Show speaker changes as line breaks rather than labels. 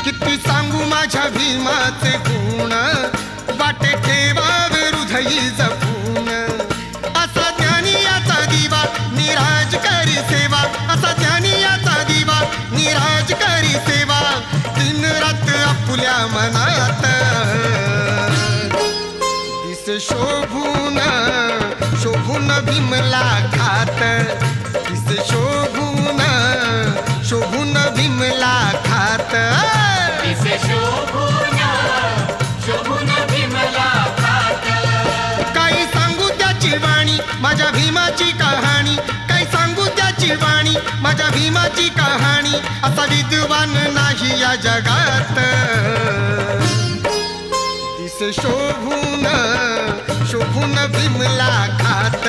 किती सांगू माझ्या भीमाचे गुण, वाटे ठेवावे हृदयी जपून. असा ज्ञानी याचा दिवा निराज करी सेवा, असा ज्ञानी याचा दिवा निराज करी सेवा. दिन रात आपुल्या मनात दिस शोभून शोभून भीमला खात. दिस शोभून शोभून भीमला खात. काही सांगू त्याची वाणी माझ्या भीमाची कहाणी, काही सांगू त्याची वाणी माझ्या भीमाची कहाणी. असा विद्वान नाही या जगात. दिस शोभून शोभून भीमला खात.